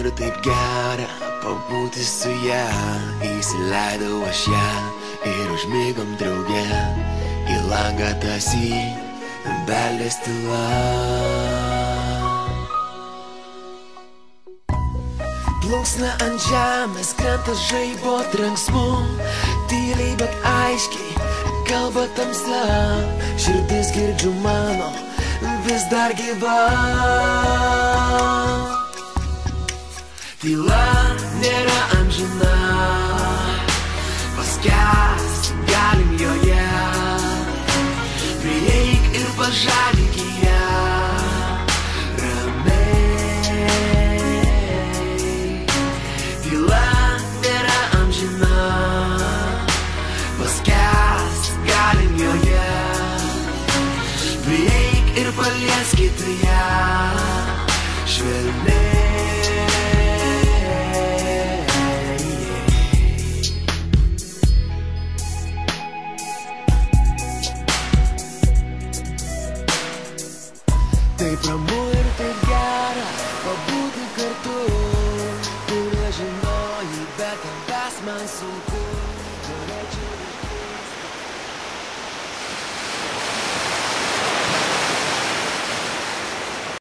ir taip gera pabūti su ją. Įsileidau aš ją ir užmigom drauge. Į langą tąsyk beldės tyla. Plunksna ant žemės krenta žaibo trenksmu. Tyliai, bet aiškiai kalba tamsa. Širdis girdžiu mano vis dar gyva. Tyla nėra amžina, paskęst galim joje. Prieik ir pažadink ją ramiai. Tyla nėra amžina, paskęst galim joje. Prieik ir palieskit ją švelniai.